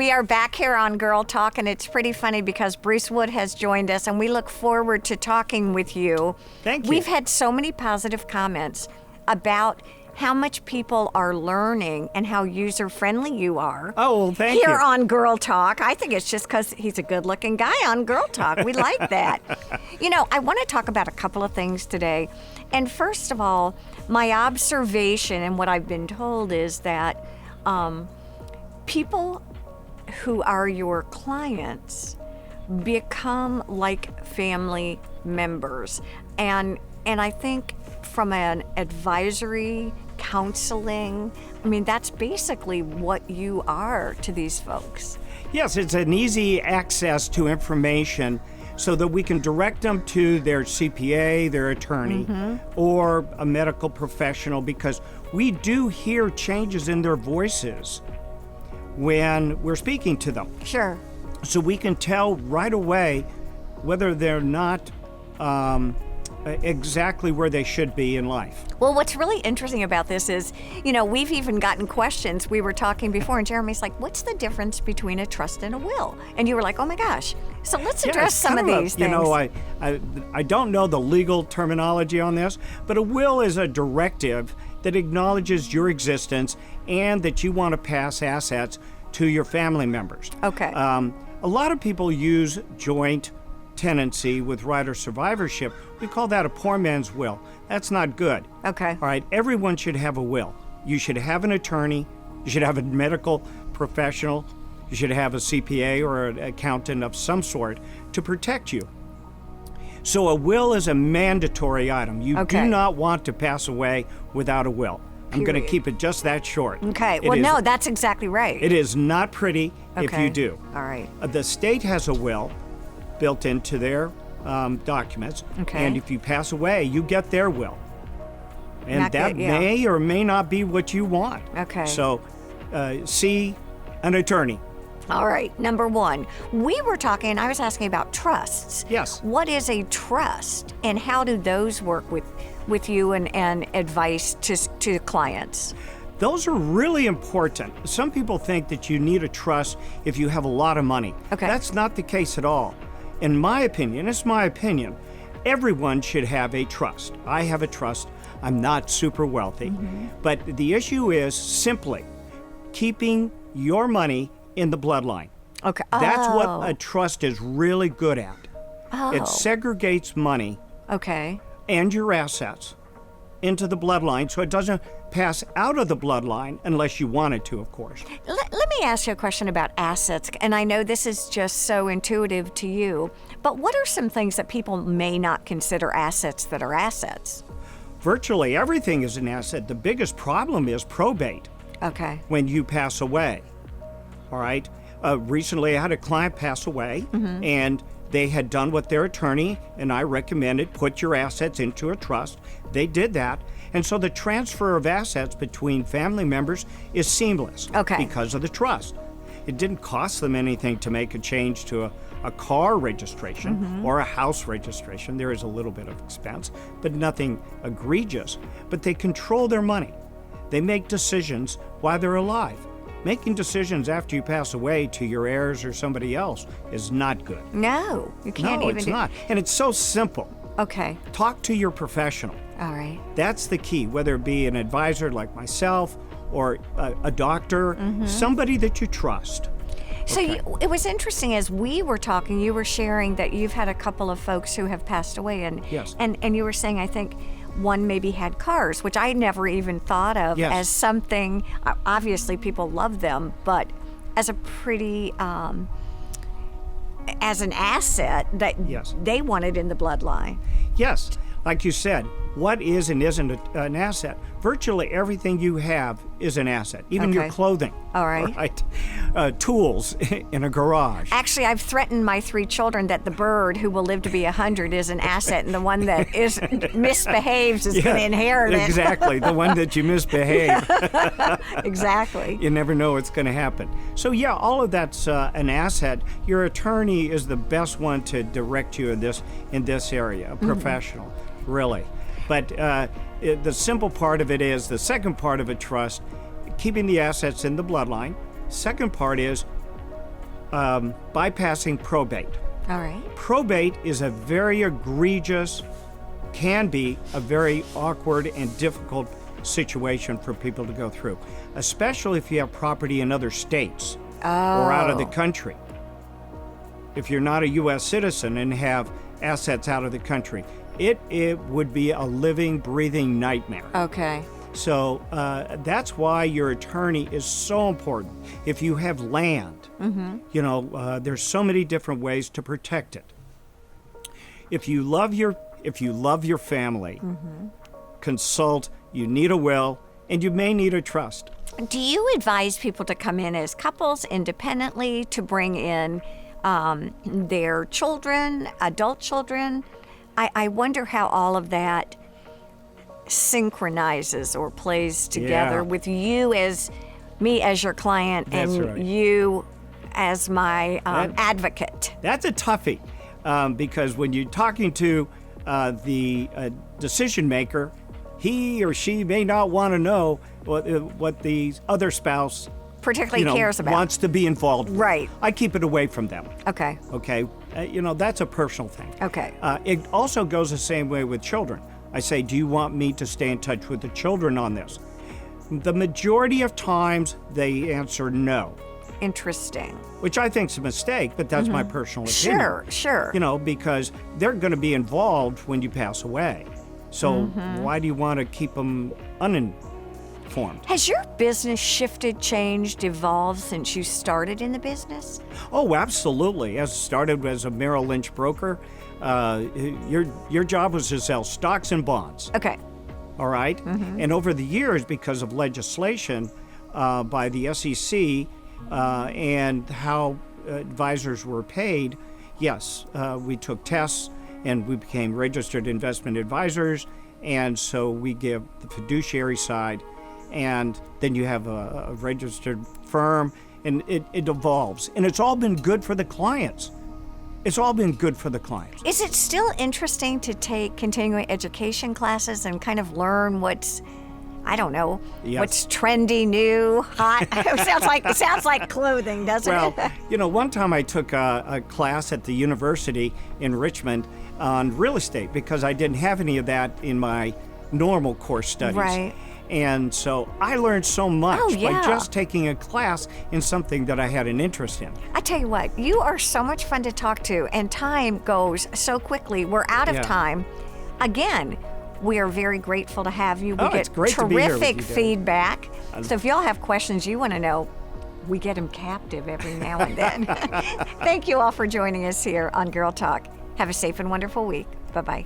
We are back here on Girl Talk, and it's pretty funny because Bruce Wood has joined us, and we look forward to talking with you. Thank you. We've had so many positive comments about how much people are learning and how user-friendly you are. Oh, well, thank you. Here on Girl Talk. I think it's just because he's a good-looking guy on Girl Talk. We like that. You know, I want to talk about a couple of things today. And first of all, my observation and what I've been told is that people who are your clients become like family members. And I think from an advisory, counseling, I mean, that's basically what you are to these folks. Yes, it's an easy access to information so that we can direct them to their CPA, their attorney, or a medical professional, because we do hear changes in their voices when we're speaking to them. Sure. So we can tell right away whether they're not exactly where they should be in life. Well, what's really interesting about this is, you know, we've even gotten questions. We were talking before, and Jeremy's like, what's the difference between a trust and a will? And you were like, oh my gosh. So let's address some of these things. You know, I don't know the legal terminology on this, but a will is a directive that acknowledges your existence and that you want to pass assets to your family members. Okay. A lot of people use joint tenancy with right or survivorship. We call that a poor man's will. That's not good. Okay. All right, everyone should have a will. You should have an attorney, you should have a medical professional, you should have a CPA or an accountant of some sort to protect you. So a will is a mandatory item. You do not want to pass away without a will. I'm going to keep it just that short. Okay. Well, no, that's exactly right. It is not pretty if you do. All right. The state has a will built into their documents. Okay. And if you pass away, you get their will. And Not that good, yeah. may or may not be what you want. Okay. So see an attorney. All right. Number one, we were talking, and I was asking about trusts. Yes. What is a trust, and how do those work with you and advice to clients? Those are really important. Some people think that you need a trust if you have a lot of money. Okay. That's not the case at all. In my opinion, it's my opinion, everyone should have a trust. I have a trust. I'm not super wealthy. But the issue is simply keeping your money in the bloodline. Okay. That's what a trust is really good at. It segregates money Okay. and your assets into the bloodline so it doesn't pass out of the bloodline unless you want it to, of course. Let me ask you a question about assets, and I know this is just so intuitive to you, but what are some things that people may not consider assets that are assets? Virtually everything is an asset. The biggest problem is probate Okay. when you pass away. All right? Recently I had a client pass away, and they had done what their attorney and I recommended, put your assets into a trust. They did that. And so the transfer of assets between family members is seamless because of the trust. It didn't cost them anything to make a change to a car registration or a house registration. There is a little bit of expense, but nothing egregious. But they control their money. They make decisions while they're alive. Making decisions after you pass away to your heirs or somebody else is not good. No, you can't No, even it's not. And it's so simple. Okay. Talk to your professional. All right. That's the key, whether it be an advisor like myself or a doctor, somebody that you trust. So it was interesting as we were talking, you were sharing that you've had a couple of folks who have passed away, and Yes. and you were saying, I think one maybe had cars, which I never even thought of Yes. as something. Obviously, people love them, but as a pretty as an asset that they wanted in the bloodline. Yes, like you said, what is and isn't an asset? Virtually everything you have is an asset, even your clothing. All right. Tools in a garage. Actually, I've threatened my 3 children that the bird who will live to be 100 is an asset, and the one that misbehaves is going to inherit it. Exactly, the one that you misbehave. Exactly. You never know what's going to happen. So yeah, all of that's an asset. Your attorney is the best one to direct you in this area, a professional, really. But the simple part of it is, the second part of a trust, keeping the assets in the bloodline. Second part is bypassing probate. All right. Probate is a very egregious, can be a very awkward and difficult situation for people to go through, especially if you have property in other states or out of the country. If you're not a U.S. citizen and have assets out of the country, it would be a living, breathing nightmare. Okay. So that's why your attorney is so important. If you have land, you know, there's so many different ways to protect it. If you love your family, consult. You need a will, and you may need a trust. Do you advise people to come in as couples independently, to bring in their children, adult children? I wonder how all of that synchronizes or plays together with you as me as your client and you as my advocate. That's a toughie because when you're talking to the decision maker, he or she may not want to know what the other spouse particularly cares about, wants to be involved with. Right. I keep it away from them. Okay. Okay. You know, that's a personal thing. Okay. It also goes the same way with children. I say, do you want me to stay in touch with the children on this? The majority of times they answer no. Interesting. Which I think is a mistake, but that's my personal opinion. Sure. You know, because they're going to be involved when you pass away. So why do you want to keep them uninformed? Has your business shifted, changed, evolved since you started in the business? Oh, absolutely. I started as a Merrill Lynch broker. Your job was to sell stocks and bonds. Okay. All right? And over the years, because of legislation by the SEC and how advisors were paid, yes, we took tests and we became registered investment advisors. And so we give the fiduciary side, and then you have a registered firm, and it evolves. And it's all been good for the clients. It's all been good for the clients. Is it still interesting to take continuing education classes and kind of learn what's, I don't know, what's trendy, new, hot? It sounds like clothing, doesn't it? Well, you know, one time I took a class at the university in Richmond on real estate because I didn't have any of that in my normal course studies. Right. And so I learned so much by yeah. just taking a class in something that I had an interest in. I tell you what, you are so much fun to talk to, and time goes so quickly. We're out of time. Again, we are very grateful to have you. We it's get great to be here with terrific you, Debbie. feedback. So if y'all have questions you want to know, we get them captive every now and then. Thank you all for joining us here on Girl Talk. Have a safe and wonderful week. Bye-bye.